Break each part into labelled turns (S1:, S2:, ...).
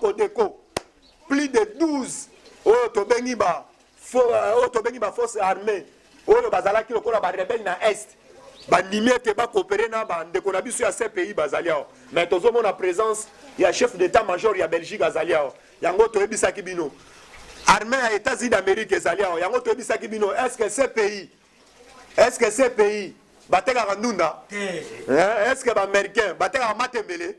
S1: Codeco. Plus de 12. Oh, tobengi ba force armée. Oh, bazala ki lokola ba rebelle na est. Ba limite ba coopérer na ba ndeko na biso ya ces pays bazalia. Mais tozo mona présence ya chef d'état-major ya Belgique azalia. Yango to ebisa ki bino. Armée à États-Unis d'Amérique azalia. Yango to ebisa ki bino. Est-ce que ces pays bateka randunda? Est-ce que ba américain bateka matembele?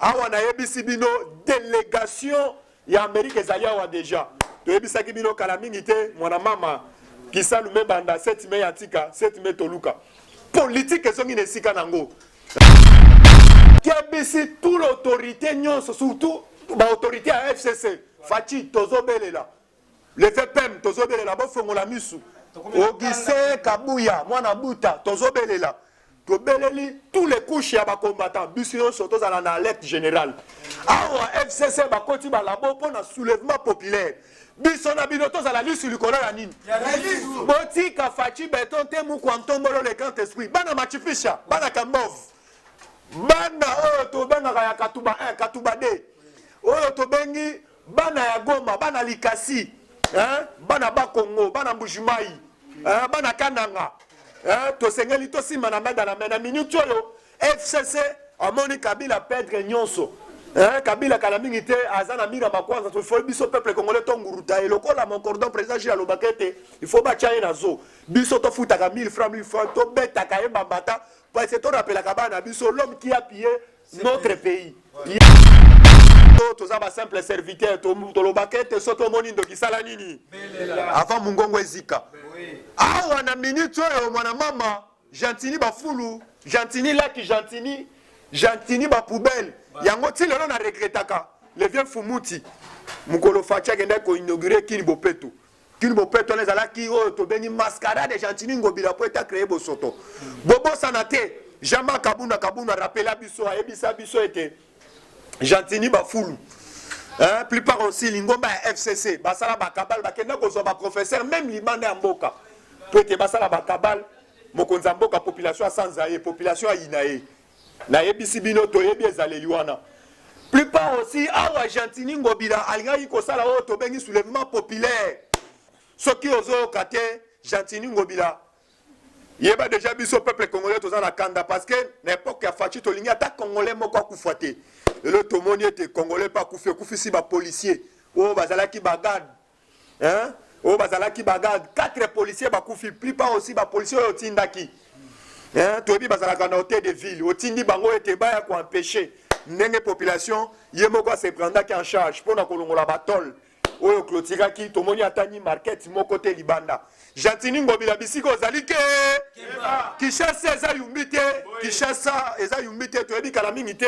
S1: Awa na ebisi bino délégation ya Amérique azalia wa déjà. To ebisa ki bino kala mingi te mwana mama qui salume banda 7 mai antika 7 mai toluka. Politique ezongi nesika nango. Qui ebisi toute l'autorité nyonso surtout ba autorité à FCC. Fachi tozobelela. Le FPM tozobelela bo fongola misu. Ogise Kabuya mwana buta tozobelela. Tobeleli tous les couches ya ba combattants biso surtout à la alerte générale. Awa FCC ba koti ba labo pour na soulèvement populaire. Biso na binoto za la liste likola ya nini? Boti ka fachi beton te mu kwantombolo le grand esprit. Bana machifisha, bana kambov. Bana to benga ya katuba 1, katuba 2. Oyo to bengi bana ya Goma, bana Likasi, bana Bakongo, bana Mbujimai, bana Kananga. To sengeli to sima na meda na mena minute yo FCC amoni Kabila perdre nyonso. Kabila Kalamingi te azana mira makwanza to faut biso peuple congolais tonguruta et lokola mon cordon président Gilles Lobakete il faut bachaye nazo biso to futaka 1000 francs to beta kaye bambata parce que to rappela kabana biso l'homme qui a pillé notre pays toza ba simple serviteur to Lobakete soto monindo kisala nini avant mungongo ezika awa na minute oyo mwana mama Gentini ba fulu Gentini laki Gentini ba poubelle yango ti lelo na regretaka le vieux Fumuti mukolo facha kenda ko inaugurer Kini Bopeto les alaki o to beni mascarade de Gentini ngobila po eta créer bosoto bobo sanate Jama Kabuna rappela biso a ebisa biso ete Gentini ba fulu plupart aussi lingomba FCC basala ba kabal ba kenda ko zo ba professeur même libande ya mboka po ete basala ba kabal mokonza mboka population sans aye population inae na yebisi bino to yebi ezaleli wana plupart aussi awa Gentini ngobila alingai ko sala o to bengi soulèvement populaire soki ozo kate Gentini ngobila yeba déjà biso peuple congolais toza na kanda parce que n'importe ya fachi to lingi ata congolais moko akufuate le to moni ete congolais pas kufisi ba policier o bazalaki bagade o bazalaki bagade 4 policiers ba kufi plupart aussi ba policiers o tindaki toyebi bazalaka na hôtel de ville otindi bango ete baya ko empêcher ndenge population ye moko se prendaki en charge pona kolongola batol oyo clotiraki tomoni atani market moko te libanda Gentini ngobila bisiko ozali ke Kinshasa eza yumbite Kinshasa eza yumbite toyebi kala mingi te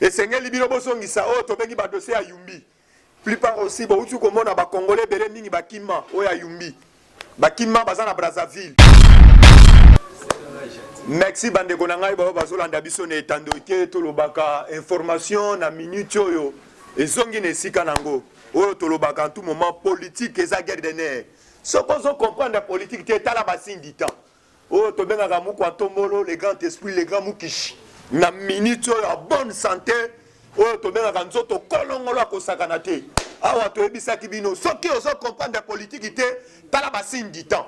S1: esengeli bino bosongisa oyo tobengi ba dossier ya yumbi plupart aussi bo utu komona ba congolais bele mingi bakima oyo ya yumbi bakima baza na Brazzaville. Merci bande konangai ba bazolanda biso ne etando ke tolobaka information na minute oyo ezongi ne sika nango oyo tolobaka en tout moment politique eza guerre de nerfs sokozo comprendre la politique te tala basine du temps oyo tobenga mu kwa tombolo les grands esprits les grands mukishi na minute oyo a bonne santé oyo tobenga nzoto kolongolo ko sakana te awa toyebisa kibino soki ozo comprendre la politique te tala basine du temps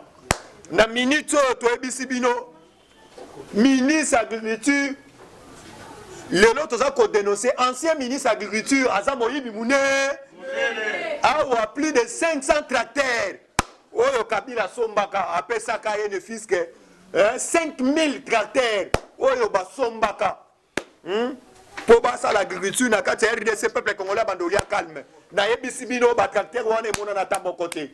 S1: na minute oyo toyebisi bino ministre agriculture lelo toza ko dénoncer ancien ministre agriculture Azamoyibi Mune awa plus de 500 tracteurs oyo Kabila sombaka apesaka yene fiske 5000 tracteurs oyo basombaka po basa l'agriculture na kati RDC peuple congolais bandolia calme na yebisi bino ba tracteurs wana mona na tambo côté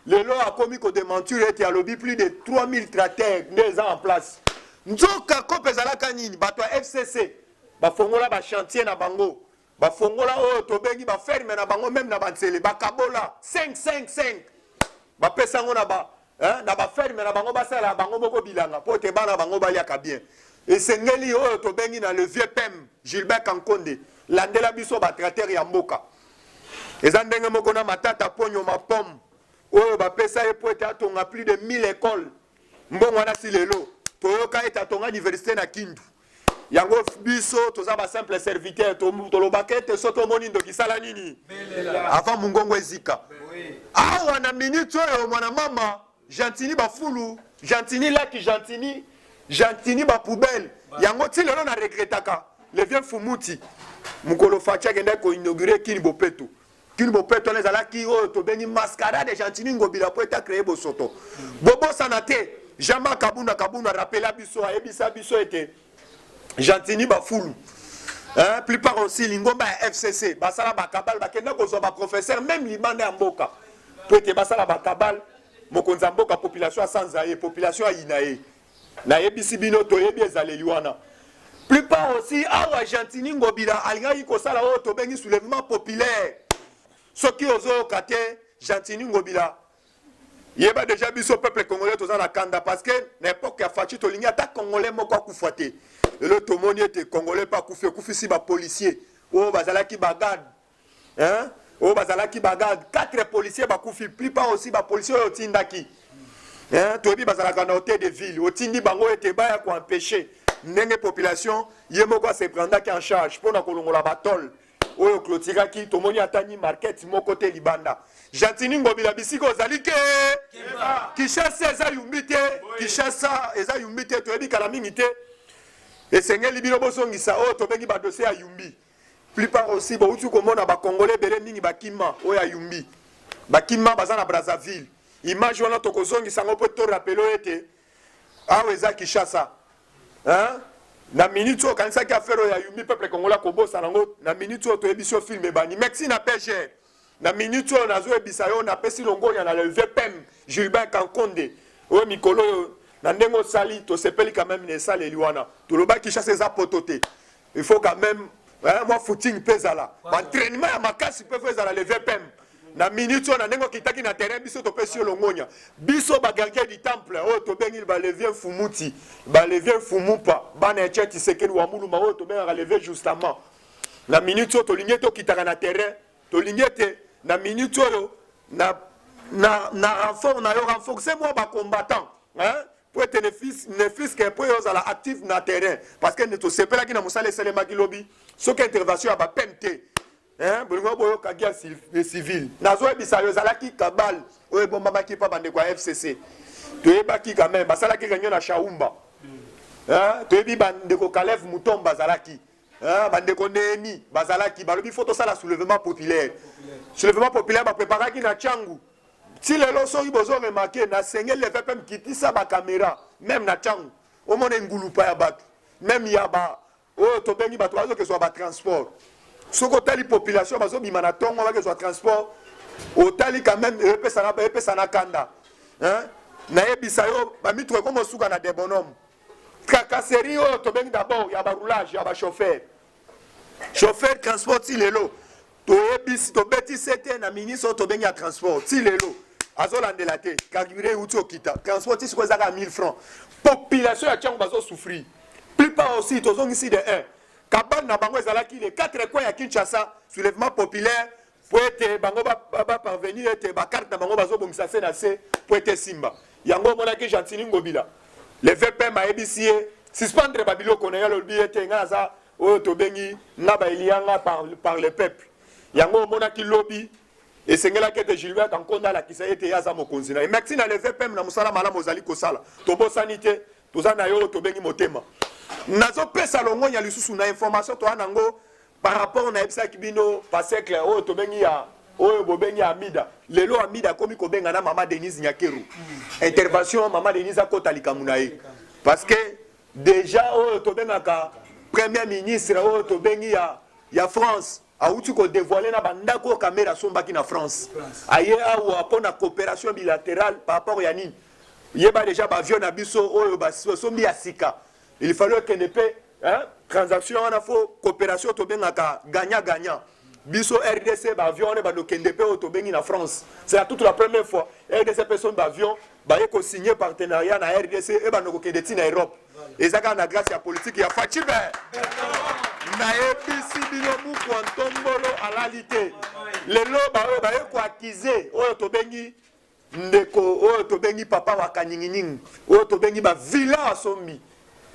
S1: lelo a komi ko démentir et alobi plus de 3000 tracteurs des en place nzoka kopezalaka nini bato ya FCC bafongola ba chantier na bango bafongola oyo tobengi ba ferme na bango même na banzele bakabola 5 bapesa ngo na ba ferme na bango basala bango moko bilanga po te bana bango baliaka bien esengeli oyo tobengi na le vieux PEM Gilbert Kankonde landela biso ba tracteur ya mboka eza ndenge moko na matata ponyo mapom oyo bapesa ye po ete atonga plus de 1000 écoles mbongo wana si lelo toyoka ete atonga université na Kindu yango biso toza ba simple serviteur tolobaka ete soki omoni ndoki sala nini avant mungongo ezika awa na minute oyo mwana mama Gentini bafulu Gentini laki Gentini ba poubelle yango ti lelo na regretaka le vieux fumuti mukolo facha kende ko inaugurer Kini Bopeto ezalaki oyo tobengi mascarade Gentini ngobila po eta créer bosoto bobo sanate Jama Kabuna rappela biso ayebisa biso ete Gentini bafulu plupart aussi lingomba ya FCC basala bakabal bakenda kozwa ba professeur même libanda ya mboka to ete basala bakabal mokonza mboka population asanzaye population ayinaye na yebisi bino to yebi ezaleli wana plupart aussi awa Gentini ngobila alingaki kosala oyo tobengi soulèvement populaire soki ozoyoka te Gentini ngobila yeba déjà biso peuple congolais toza na kanda parce que n'importe ya fachi tolingi ata congolais moko akufa te lelo tomoni ete congolais pa kufisi ba policier oyo bazalaki bagade oyo bazalaki bagade 4 policiers bakufi plupart aussi ba policier oyo otindaki toyebi bazalaka na hôtel de ville otindi bango ete baya ko empêcher ndenge population ye moko se prendaki en charge mpona kolongola batol oyo clôturaki tomoni atani market moko te libanda Gentini ngobila bisiko ozali ke Kinshasa eza yumbi te Kinshasa eza yumbi te toyebi kala mingi te esengeli bino bosongisa oyo tobengi badossier ya yumbi plupart aussi bauti komona bakongolais bele mingi bakima oyo ya yumbi bakima baza na Brazzaville image wana tokozongisa yango mpo torapelo ete awa eza Kinshasa na minute oyo kanisaki affaire oyo ya yumbi peuple congolais kobosa nango na minute oyo toyebisi yo film ebani merci na PG na minute oyo nazoyebisa yo napesi longonya na le VPM Gilbert Kankonde oyo mikolo oyo na ndenge osali tosepeli quand même na esaleli wana tolobaki Kinshasa eza poto te il faut quand même moi footing mpe ezala baentraînement ya makasi mpe fo ezala le VPM na minute oyo na ndenge okitaki na terrain biso topesi yo longonya biso bagardien du temple oyo tobengi balevie fumuti balevie fumupa bana etie tisekeli wa muluma oyo tobengaka levie justement na minute oyo tolingi ete okitaka na terrain tolingi ete na minute oyo na renfort na yo renforcer moi bacombattant pour être ne fils que pour ozala actif na terrain parce que ne tosepelaki na mosala esalemaki lobi soki intervention ya bapemte bolingo boyokaki ya civil nazoyebisa yo ezalaki kabal oyo ebombamaki mpa bandeko ya FCC toyebaki quand même basalaki réunion na Chaumba toyebi bandeko Kalev Mutomba bazalaki bandeko Nehemi bazalaki balobi faut tosala soulèvement populaire bapreparaki na Tchangu si lelo soki bozo remarqué na sengeli le VPM kitisa ba caméra même na Tchangu omona ngulupa ya bato même ya ba oyo tobengi bato bazokezwa ba transport soko tali population bazobima na tongo bakezwa transport otali quand même epesa na kanda nayebisa yo bamitwe komo suka na des bonhommes tracasserie oyo tobengi d'abord ya baroulage ya bachauffeur chauffeur transport ti lelo toyebisi tobeti sete na ministre oyo tobengi ya transport ti lelo azolandela te carburé euti okita transport ti sikoyo ezaka 1000 francs population ya Tchangu bazosouffrir plupart aussi tozongisi de 1 kabane na bango ezalaki les 4 coins ya Kinshasa soulèvement populaire po ete bango baparvenir ete bakarte na bango bazobongisa se na se po ete simba yango omonaki Gentini ngobila le VPM ayebisi ye suspendre babiloko na ye alobi ete nga naza oyo tobengi nga baelianga par le peuple yango omonaki lobi esengelaki ete Gilbert Kankonde alakisa ete ye aza mokonzi na ye merci na le VPM na mosala malamu ozali kosala tobosani te toza na yo tobengi motema nazopesa longonya lisusu na information toa nango par rapport na yebisaki bino pasekle oyo tobengi ya oyo bobengi ya Amida lelo Amida akomi kobenga na mama Denise Nyakeru intervention mama Denise akota likamu na ye parce que déjà oyo tobengaka premier ministre oyo tobengi ya France auti ko dévoiler na bandako caméra sombaki na France aye awa pona coopération bilatérale par rapport ya nini yeba déjà ba avion na biso oyo ba sombi ya sika il fallait que ne paie transaction on a faux coopération to bengaka gagnant biso RDC ba avion ba do kende pe to bengi na France c'est toute la première fois RDC personne ba avion ba yeko signer partenariat na RDC e ba no kende ti na Europe ezaka na grâce ya politique ya Fachibe na ebisi bino mu kwantombolo alalite lelo ba yeko accuser oyo to bengi ndeko oyo to bengi papa wa kaningining oyo to bengi ba villa asombi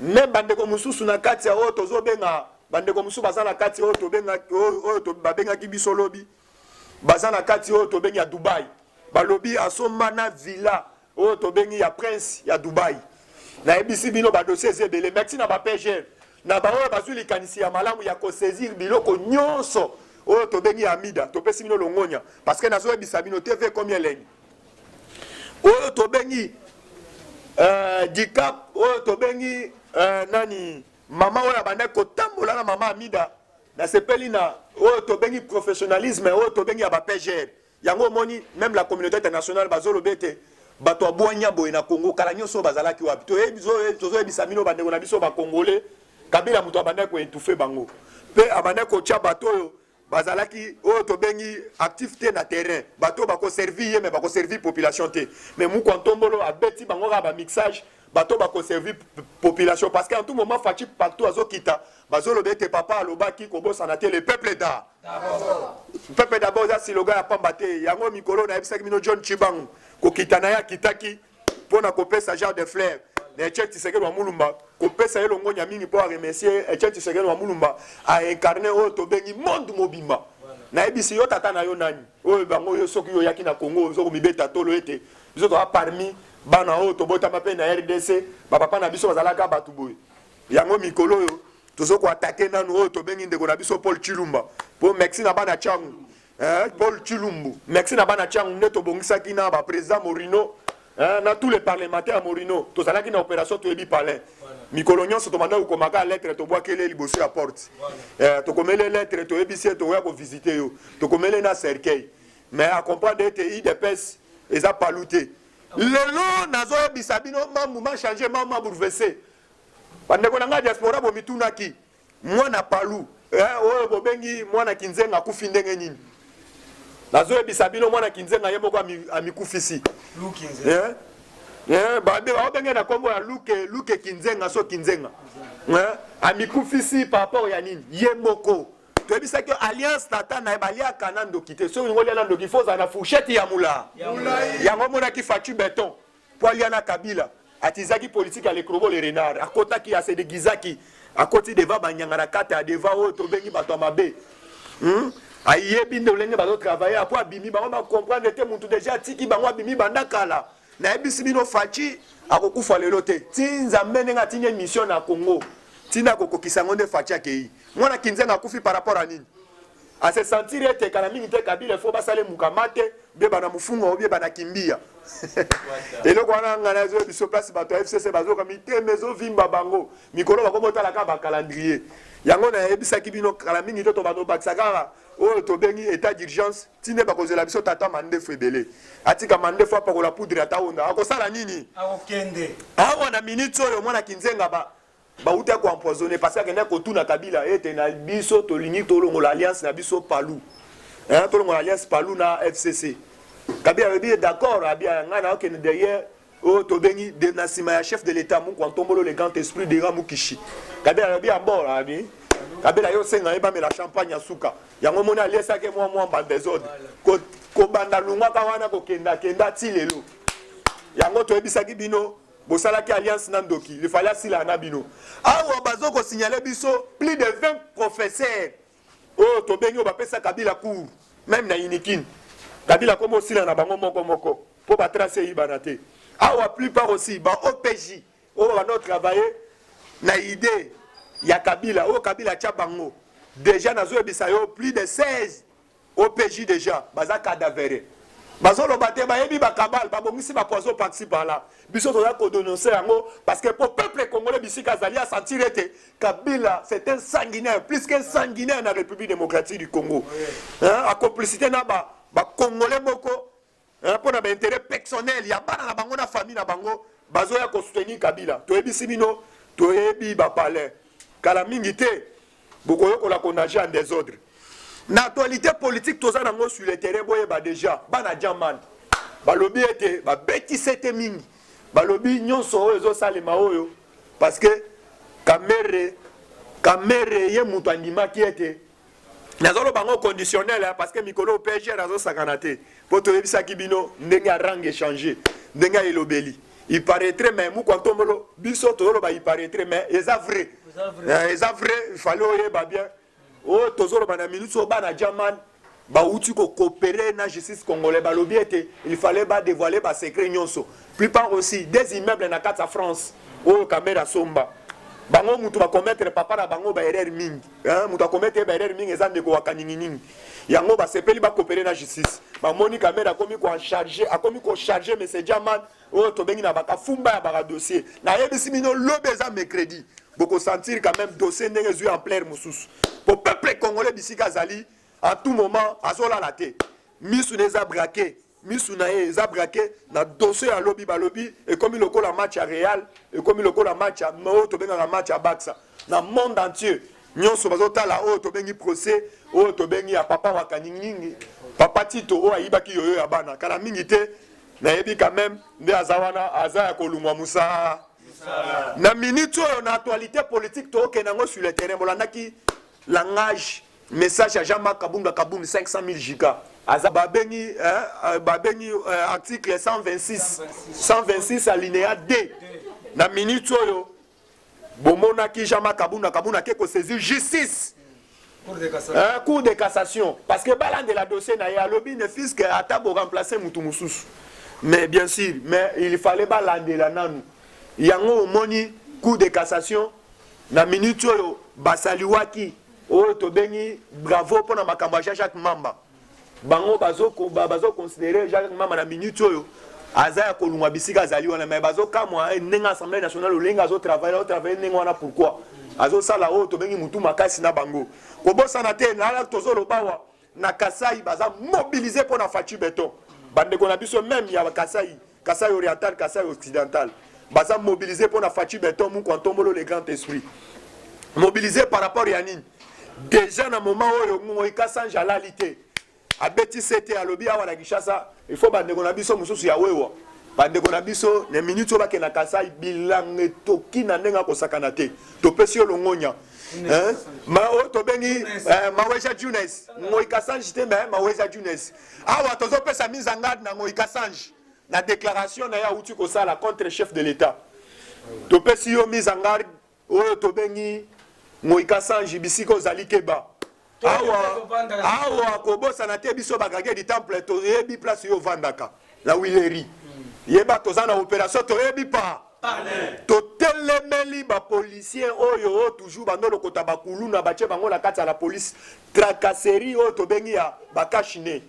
S1: même bandeko mususu na kati ya oyo tozobenga bandeko mususu baza na kati oyo tobenga oyo babengaki biso lobi baza na kati oyo tobengi ya Dubai balobi asomba na villa oyo tobengi ya prince ya Dubai na ebisi bino badossier ezebele merci na bapgr na baoyo bazwi likanisi ya malamu ya kosaisir biloko nyonso oyo tobengi ya amida topesi bino longonya parce que nazoyebisa bino tv combien lenge oyo tobengi dicap oyo tobengi nani mama oyo abandaki kotambola na mama amida nasepeli na oyo tobengi professionnalisme oyo tobengi ya bapgr yango omoni même la communauté internationale bazoloba ete bato abwanya boye na Congo kala nyonso bazalaki wapi tozoyebisa bino bandeko na biso bakongole kabila moto abandaki koétouffe bango mpe abandaki kotya bato oyo bazalaki oyo tobengi activité na terrain bato bakoservi ye me bakoservi population te mais mukontombolo abeti bango kaka bamixage bato bakoservi population parce qu'en tout moment faci partout azokita bazoloba ete papa alobaki kobosana te le peuple peuple d'abord eza siloga ya pamba te yango mikolo nayebisaki bino John Chibangu kokita na ye akitaki mpona kopesa genre de fleur na Etienne Tshisekedi wa Mulumba kopesa ye longonya mingi mpo aremercier Etienne Tshisekedi wa Mulumba aincarne oyo tobengi monde mobimba nayebisi yo tata na yo nani oyo bango yo soki yoyaki na Congo ozokomibeta tolo ete biso toza parmi bana oyo tobotama mpe na RDC bapapa na biso bazalaka bato boye yango mikolo oyo tozokoatake nanu oyo tobengi ndeko na biso Paul Chilumba mpo merci na bana Changu Paul Chilumbu merci na bana Changu nde tobongisaki na baprésident Morino na tous les parlementaires à Morino tozalaki na opération toyebi palais mikolo nyonso tomanda kokomaka lettre tobwakele liboso ya porte tokomele lettre toyebisi toya kovisite yo tokomele na cercueil mais à comprendre ete IDPS eza palute lelo nazoyebisa bino mambu ma changer mambu ma bouleversé bandeko na nga diaspora bomitunaki mwana palu oyo bobengi mwana Kinzenga akufi ndenge nini nazoyebisa bino mwana Kinzenga ye moko amikufisi baobenge na kombo ya luke Kinzenga so Kinzenga amikufisi par rapport ya nini ye moko toyebisaki alliance tata na ye baliaka na ndoki te soki ngolia na ndoki fo ozala na fourchette ya mula yango omonaki Fatou Beton po alia na Kabila atizaki politique ya lekrobo le renard akotaki asedegizaki akoti deva banyanga na kata ya deva oyo tobengi bato ya mabe ayebi nde olenge bazotravaille apo abimi bango bacomprendre te mutu deja atiki bango abimi banda kala nayebisi bino Faci akokufa lelo te ti nzambe ndenge atindi émission na Congo tina akokokisa ngo nde Faci akei mwana Kinzenga akufi par rapport à nini ase sentir ete kala mingi te Kabila fo basale mukama te bie bana mufungo bie bana kimbia eloko wana ngana ezo biso place bato ya FCC bazoka miteme ezovimba bango mikolo bakomotalaka bacalendrier yango nayebisaki bino kala mingi te to bato bakisaka kaka oyo tobengi état d'urgence tinde bakozela biso tata mandefu ebele atika mandefu apakola poudre ata onda akosala nini
S2: akokende
S1: awa na minute oyo mwana Kinzenga bauti akoempoisonné parce que akende kotuna Kabila ete na biso tolingi tolongola alliance na biso palu tolongola alliance palu na FCC Kabila alobi d'accord abia ngai na okende derrière oyo tobengi na nsima ya chef de l'état mukontombolo le grand esprit de Ramukishi Kabila alobi ambora abi Kabila yo senga ye bamela champagne ya suka yango moni aliesaki mwa ba désordre kobanda lungwaka wana kokenda ti lelo yango toyebisaki bino bosalaki alliance na ndoki il fallait asila na bino awa bazokosignale biso plus de 20 professeurs oyo tobengi oyo bapesa Kabila cours même na Inikin Kabila komo osila na bango moko po batrace eyibana te awa plupart aussi ba OPJ oyo bano travailler na idée ya Kabila oyo Kabila tya bango déjà nazoyebisa yo plus de 16 OPJ déjà baza cadavéré bazoloba te bayebi bakabal babongisi bapoison par-ci par-là biso toza kodononcer yango parce que pour peuple congolais bisika azali a sentir ete Kabila c'est un sanguinaire plus qu'un sanguinaire na République démocratique du Congo a complicité na congolais moko mpona baintérêt personnel ya bana na bango na famille na bango bazoya kosoutenir Kabila toyebisi bino toyebi bapalais kala mingi te bokoyokola konage en désordre na actualité politique toza nango sur le terrain boyeba déjà bana jaman balobi ete babetisi ete mingi balobi nyonso oyo ezosalema oyo parce que kamere ye mutu andimaki ete nazoloba ngo conditionnel parce que mikolo PSG nazosakana te po toyebisaki bino ndenge ya rang échangé ndenge ya elobeli il paraîtrait mais mou quand on biso tozolo ba il paraîtrait mais eza vrai il fallait oyer ba bien oh tozolo ba na minute so ba na jaman ba uti ko coopérer na justice congolais ba lobiete il fallait ba dévoiler ba secret nyonso plupart aussi des immeubles na kata France oh kamera somba bango mutu ba commettre papa na bango ba erreur mingi mutu ba commettre ba erreur mingi ezande ko wakaningi yango ba sepeli ba coopérer na justice ba moni kamera komi ko charger mais c'est diamant oh to bengi na baka fumba ya baka dossier na yebisi mino lobeza mercredi boko sentir quand même dossier ndenge zu en plaire mususu pour peuple congolais bisika zali à tout moment azola la té misu neza braqué misu na eza braqué na dossier ya lobby ba lobby et comme il lokola match à Real et comme il lokola match à Mo to benga na match à Barça na monde entier nyonso bazotala o to bengi procès o to bengi ya papa wakaningi papa Tito o ayibaki yoyo ya bana kala mingi te na yebi quand même nde azawana azaya kolungwa musa na minute na actualité politique to kenango sur le terrain bolandaki langage message à Jean-Marc Kabunda Kaboum 500 000 giga aza babengi article 126 alinéa D na minute oyo bomonaki Jean-Marc Kabunda ke ko saisir justice cour de cassation parce que balan de la dossier na ya lobby ne fisque ata bo remplacer mutu mususu mais bien sûr mais il fallait balan de la nanu yango moni cour de cassation na minute oyo basaliwaki o to bengi bravo pona makambo ya Jacques Mamba bango bazo considérer Jacques Mamba na minute oyo azaya kolungwa bisika azali wana mais bazo kamwa nenga assemblée nationale olenga azo travailler nenga wana pourquoi azo sala o to bengi mutu makasi na bango ko bosana te na tozo lobawa na Kasai baza mobiliser pona Fachi Beton bande ko na biso même ya Kasai oriental Kasai occidental baza mobiliser pona Fachi Beton mu kwantombolo le grand esprit mobiliser par rapport à Yanine déjà na moment oyo Moïka sans jalalité abeti sete alobi awa na Kishasa il faut bande ko na biso mususu ya wewa bande ko na biso ne minute oba ke na Kasai bilange toki na ndenga ko sakana te to pesi olongonya ma o to bengi Maweja Junes Moïka sans te mais Maweja Junes awa tozo pesa mise en garde na Moïka sans na déclaration na ya uti ko sala contre le chef de l'état to pesi yo mise en garde o to bengi Moïka sans bisiko zali keba awa kobosa na te biso bagage di temple to yebi place yo vandaka la Willery yeba tozana opération to yebi pa to telemeli ba policier oyo toujours bandolo kota bakulu na bache bango la kati ya la police tracasserie o to bengi ya bakashine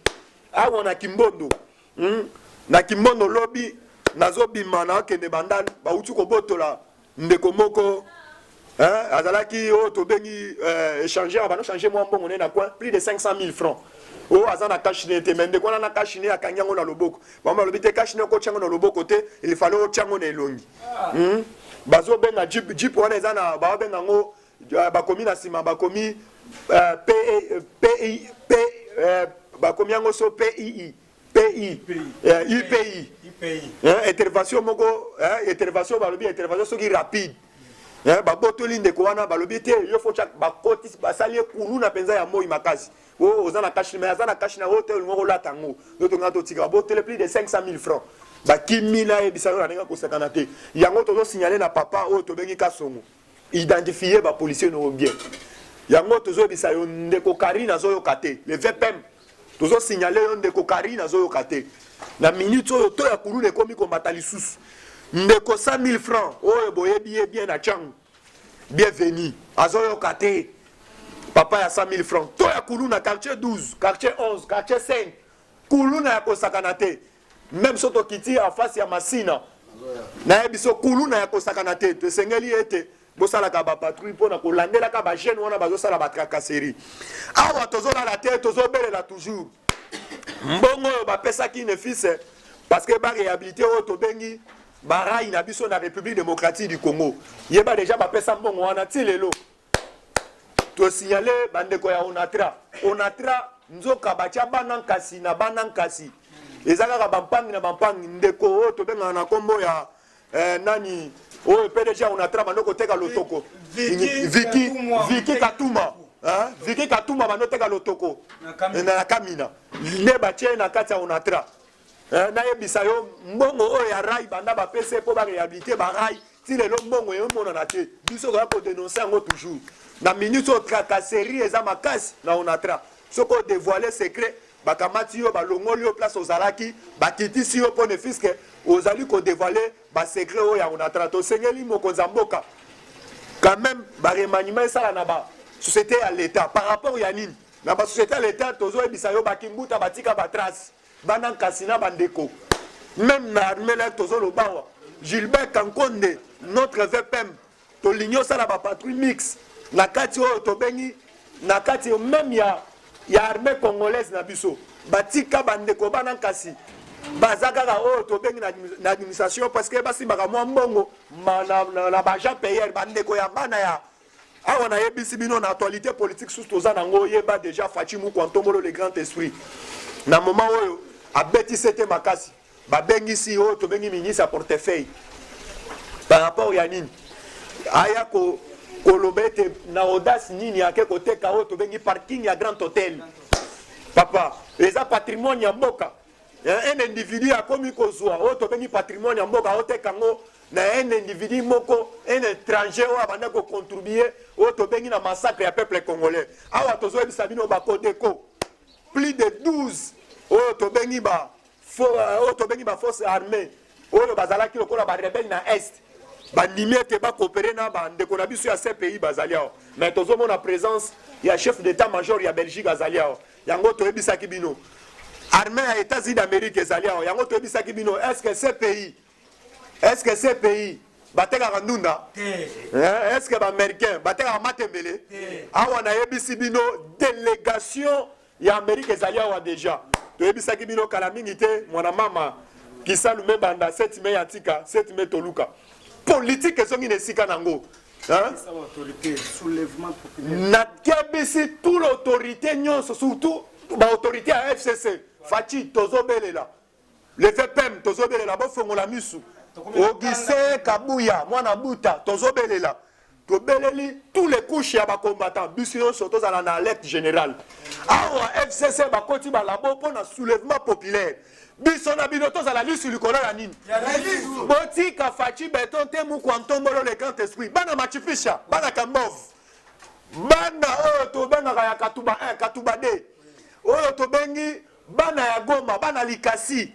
S1: awa na Kimbondo na Kimbondo lobby nazobima na kende bandal ba uti ko botola ndeko moko azalaki o to bengi échanger abano changer mo mbongo na coin plus de 500 000 francs o azana kashine te mende kona na kashine akanyango na loboko bamba lobite kashine ko chango na loboko te il fallait o chango na elongi bazo benga jeep wana ezana ba benga ngo bakomi na sima bakomi bakomi yango so PI intervention moko intervention balobi intervention soki rapide babotoli ndeko wana balobi te yo faut chaque bakoti basali kunu na penza ya moi makasi o ozana kashi mais azana kashi na hotel ngoko latango yoto ngato tika botele plus de 500 000 francs bakimi na ebisalo na nenga ko sakana te yango tozo signaler na papa o to bengi kasongo identifier ba policier no bien yango tozo bisa yo ndeko Karina zo yo kate le VPM tozo signaler yo ndeko Karina zo yo kate na minute oyo to ya kulu ne komi ko matali susu ndeko 100 000 francs oyo boyebi bien na changu bienvenue azoyo kate papa ya 100 000 francs to ya kuluna quartier 12 quartier 11 quartier 5 kuluna ya kosakana te même soto kiti en face ya Masina na ebiso kuluna ya kosakana te to sengeli ete bosala ka ba patrouille pona ko landela ka ba jeune wana bazosala ba tracasserie awa tozola la tête tozobelela toujours mbongo ba pesa ki ne fils parce que ba réhabilité o to bengi barai na biso na République démocratique du Congo yeba déjà ba pesa mbongo wana tilelo to signaler bandeko ya onatra nzoka bacha banankasi na banankasi ezaka ka bampangi na bampangi ndeko o to benga na kombo ya nani o PDG onatra bandoko teka lotoko Viki Katuma Viki Katuma bandoko teka lotoko na Kamina ne bache na kati ya onatra na yebisa yo mbongo oyo ya rai banda bapese po ba réhabiliter ba rai ti lelo mbongo yo mona na te biso ko dénoncer yango toujours na minute au tracasserie eza makasi na onatra soko dévoiler secret bakamati yo balongoli yo place ozalaki bakitisi yo pone fiske ozali ko dévoiler ba secret oyo ya onatra to sengeli mokonza mboka quand même ba remaniement ça na ba société à l'état par rapport ya nini na ba société à l'état tozo ebisa yo bakimbuta batika ba trace bana kasina bandeko même na armée là tozo lo bawa Gilbert Kankonde notre VPM to ligno ça la ba patrouille mix na kati o to bengi na kati même ya armée congolaise na biso batika bandeko bana kasi bazaka ka o to bengi na administration parce que basi baka mo mbongo na ba Jean Pierre bandeko ya bana ya awa na yebisi bino na actualité politique sous toza nango yeba déjà Fachimu Kwantombolo le grand esprit na moment oyo abeti sete makasi ba bengi si o to bengi ministre à portefeuille par rapport ya nini aya ko kolobete na audace nini ake kote ka o to bengi parking ya grand hôtel papa eza patrimoine ya mboka un individu a komi kozwa o to bengi patrimoine ya mboka o te kango na un individu moko un étranger o abanda ko contribuer o to bengi na massacre ya peuple congolais awa tozo ebisa bino ba kodeko plus de 12 o to bengi ba force armée o bazalaki lokola ba rebelle na est bandimete ba coopérer na bandeko na biso ya ces pays bazalia mais tozo mona présence ya chef d'état-major ya Belgique azalia yango to ebisaki bino armée ya États-Unis d'Amérique ezalia yango to ebisaki bino est-ce que ces pays bateka ndunda est-ce que ba américain bateka matembele awa na yebisi bino délégation ya Amérique ezalia wa déjà to ebisaki bino kala mingi te mwana mama kisalume banda 7 mai antika 7 mai toluka politique ezongi nesika nango
S2: autorité soulèvement populaire
S1: na kebisi tout l'autorité nyonso surtout ba autorité à FCC Fachi tozobelela le VPM tozobelela bofongola misu Augustin Kabuya mwana buta tozobelela tobeleli tous les couches ya ba combattants biso surtout à la alerte générale awa FCC bakoti ba labo pona soulèvement populaire biso na bino toza la liste likolo ya nini botika Fachi beton te mu Kwantombolo le grand esprit bana machifisha bana kambov bana oyo to benga ya katuba 1 katuba 2 oyo to bengi bana ya Goma bana Likasi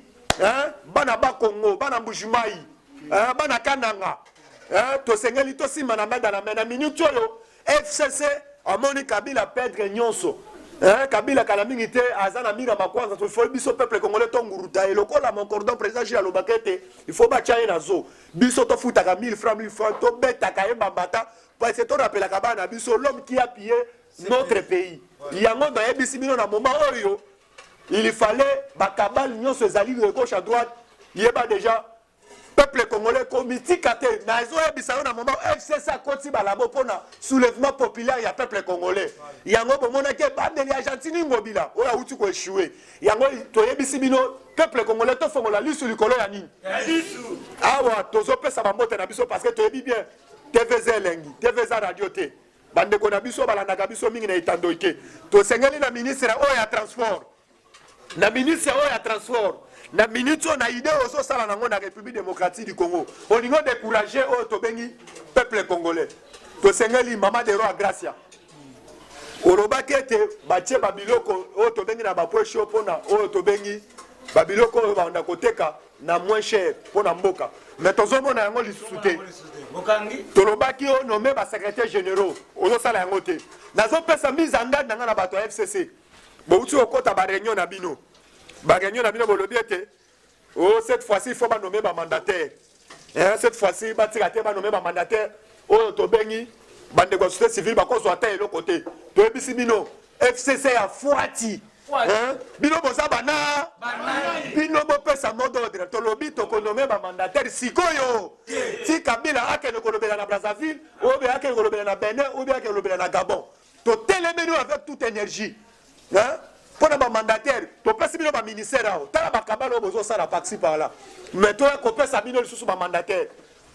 S1: bana Bakongo bana Mbujimai bana Kananga to sengeli to simba na meda na mena minute oyo FCC amoni Kabila perdre nyonso Kabila kalamingi te azana mira makwanza to faut biso peuple congolais tonguruta et lokola mon cordon président Gilles Lobakete il faut bachaye nazo biso to futaka 1000 francs to beta kaye bambata parce que to rappela kabana biso l'homme qui a pillé notre pays yango na yebisi bino na moment oyo il fallait bakabal nyonso ezali de gauche à droite yeba déjà peuple congolais comité kate na zo ebisa na moment FCC akoti balabo pona soulèvement populaire ya peuple congolais yango bomona ke bandeli Argentine ngobila oya uti ko échouer yango to yebisi bino peuple congolais to fongola lisu likolo ya nini awa tozo pesa ba mbote na biso parce que to yebi bien TVZ lengi TVZ radio te bandeko na biso balandaka biso mingi na itandoike to sengeli na ministre oya transport na ministre oya transport na minute on a idée ozo sala nango na République démocratique du Congo on lingo décourager o to bengi peuple congolais to sengeli mama de roi Gracia oroba kete batie babiloko o to bengi na ba poche pona o to bengi babiloko o ba ndakoteka na moins cher pona mboka mais tozo mona yango lisusu te tolobaki o nommé ba secrétaire généraux ozo sala yango te nazo pesa mise en garde na bato FCC bo uti okota ba réunion na bino Bagagnon a bien volé oh cette fois-ci il faut pas nommer un mandataire. Cette fois-ci il va nommer un mandataire. Oh Tobengi, bande de société civile, bah qu'on soit à l'autre côté. Toebisi bino FCC a Fouati. Bino boza bana. Bino bo pesa mot d'ordre. Tolobi to nommer un mandataire sikoyo. Si Kabila a qu'elle kolobela na Brazzaville, ou bien qu'elle kolobela na Benin, ou bien qu'elle kolobela na Gabon. To télémenu avec toute énergie. Pour les mandataires, tu peux savoir le ministère, tu as un besoin de participer par là. Mais tu as un sabino sous le mandataire.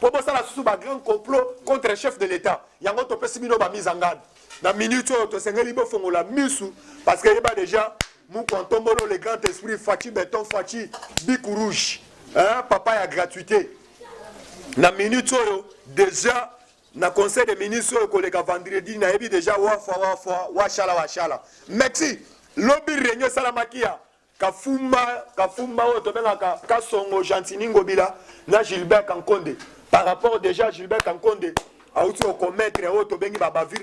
S1: Pour ça, sous un grand complot contre le chef de l'État. Il y a un peu de mise en garde. Dans la minute, tu as un peu la mise parce qu'il y a déjà Moukontombolo, le grand esprit, Fachi Béton, Fachi, Bikou Rouge. Hein, papa, il y a gratuité. Na minute, déjà, na conseil des ministres, collègue vendredi, na ebi déjà, wachala. Merci. Lobby Réunion Salamakia. Kafumba, Kasongo, Jantini Ngobila, na Gilbert Kankonde. Par rapport déjà à Gilbert Kankonde, a aussi au commettre dans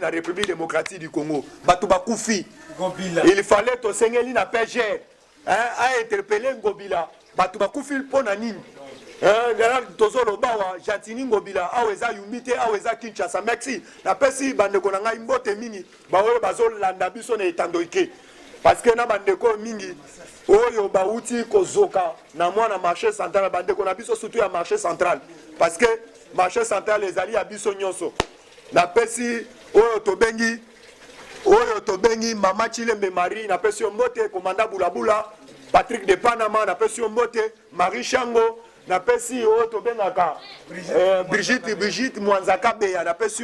S1: la République démocratique du Congo. Batouba Koufi. Il fallait au Seigneur na PGR à interpeller Ngobila. Batouba Koufi pour Nanine. Tozolo Bawa, Jantini Ngobila, Aweza Yumite, Aweza Kinshasa. Merci. La Pessi, Bandekonanga, Imbote Mini, Bawe Bazol, Landabuson et Tandoike. Parce que na bandeko mingi oyo bauti kozoka na mwana marché central bandeko na biso surtout ya marché central parce que marché central les alliés à biso nyonso na pesi oyo tobengi mama Chilembe Marie na pesi mbote commandant Bulabula Patrick de Panama na pesi mbote Marie Chango na pesi oyo tobengaka Brigitte Mwanzaka Beya na pesi